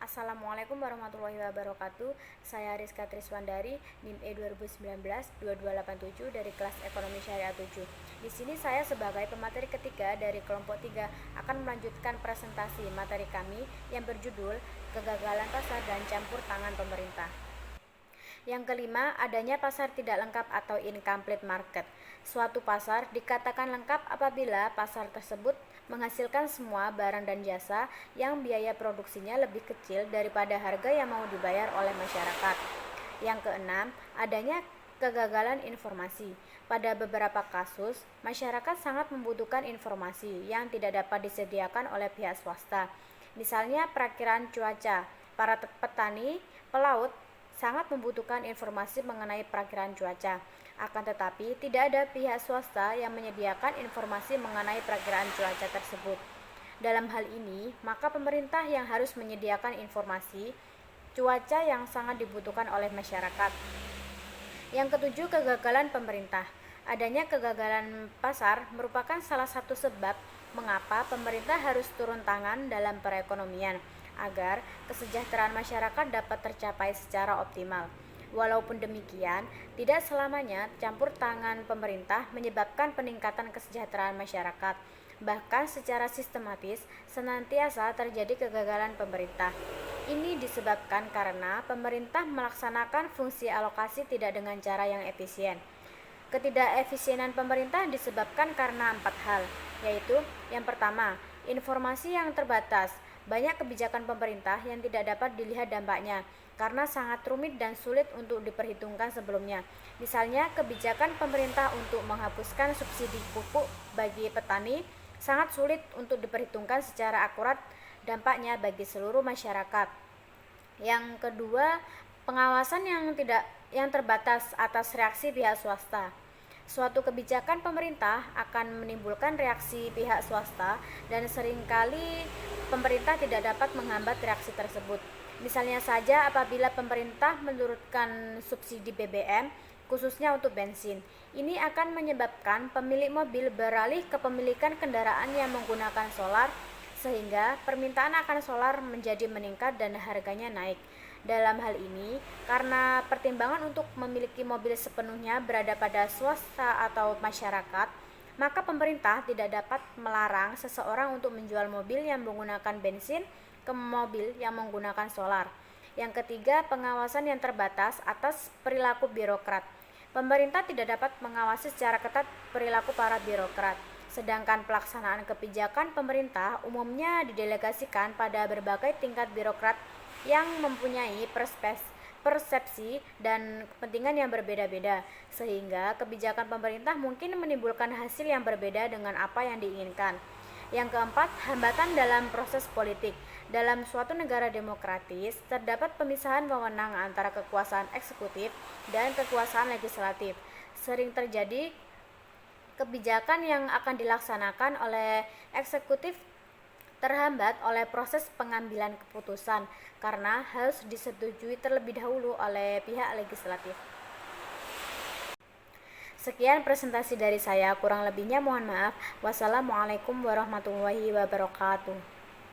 Assalamualaikum warahmatullahi wabarakatuh. Saya Rizka Triswandari, NIM E 2019-2287 dari kelas Ekonomi Syariah 7. Di sini saya sebagai pemateri ketiga dari kelompok 3 akan melanjutkan presentasi materi kami yang berjudul Kegagalan Pasar dan Campur Tangan Pemerintah. Yang kelima, adanya pasar tidak lengkap atau incomplete market. Suatu pasar dikatakan lengkap apabila pasar tersebut menghasilkan semua barang dan jasa yang biaya produksinya lebih kecil daripada harga yang mau dibayar oleh masyarakat. Yang keenam, adanya kegagalan informasi. Pada beberapa kasus, masyarakat sangat membutuhkan informasi yang tidak dapat disediakan oleh pihak swasta. Misalnya perakiraan cuaca. Para petani, pelaut sangat membutuhkan informasi mengenai perakiraan cuaca. Akan tetapi, tidak ada pihak swasta yang menyediakan informasi mengenai perakiraan cuaca tersebut. Dalam hal ini, maka pemerintah yang harus menyediakan informasi cuaca yang sangat dibutuhkan oleh masyarakat. Yang ketujuh, kegagalan pemerintah. Adanya kegagalan pasar merupakan salah satu sebab mengapa pemerintah harus turun tangan dalam perekonomian agar kesejahteraan masyarakat dapat tercapai secara optimal. Walaupun demikian, tidak selamanya campur tangan pemerintah menyebabkan peningkatan kesejahteraan masyarakat. Bahkan secara sistematis senantiasa terjadi kegagalan pemerintah. Ini disebabkan karena pemerintah melaksanakan fungsi alokasi tidak dengan cara yang efisien. Ketidakefisienan pemerintah disebabkan karena 4 hal, yaitu yang pertama, informasi yang terbatas. Banyak kebijakan pemerintah yang tidak dapat dilihat dampaknya karena sangat rumit dan sulit untuk diperhitungkan sebelumnya. Misalnya, kebijakan pemerintah untuk menghapuskan subsidi pupuk bagi petani sangat sulit untuk diperhitungkan secara akurat dampaknya bagi seluruh masyarakat. Yang kedua, pengawasan yang terbatas atas reaksi pihak swasta. Suatu kebijakan pemerintah akan menimbulkan reaksi pihak swasta dan seringkali pemerintah tidak dapat menghambat reaksi tersebut. Misalnya saja apabila pemerintah menurunkan subsidi BBM khususnya untuk bensin. Ini akan menyebabkan pemilik mobil beralih ke pemilikan kendaraan yang menggunakan solar sehingga permintaan akan solar menjadi meningkat dan harganya naik. Dalam hal ini, karena pertimbangan untuk memiliki mobil sepenuhnya berada pada swasta atau masyarakat, maka pemerintah tidak dapat melarang seseorang untuk menjual mobil yang menggunakan bensin ke mobil yang menggunakan solar. Yang ketiga, pengawasan yang terbatas atas perilaku birokrat. Pemerintah tidak dapat mengawasi secara ketat perilaku para birokrat, sedangkan pelaksanaan kebijakan pemerintah umumnya didelegasikan pada berbagai tingkat birokrat yang mempunyai persepsi dan kepentingan yang berbeda-beda, sehingga kebijakan pemerintah mungkin menimbulkan hasil yang berbeda dengan apa yang diinginkan. Yang keempat, hambatan dalam proses politik. Dalam suatu negara demokratis, terdapat pemisahan wewenang antara kekuasaan eksekutif dan kekuasaan legislatif. Sering terjadi kebijakan yang akan dilaksanakan oleh eksekutif terhambat oleh proses pengambilan keputusan karena harus disetujui terlebih dahulu oleh pihak legislatif. Sekian presentasi dari saya, kurang lebihnya mohon maaf. Wassalamualaikum warahmatullahi wabarakatuh.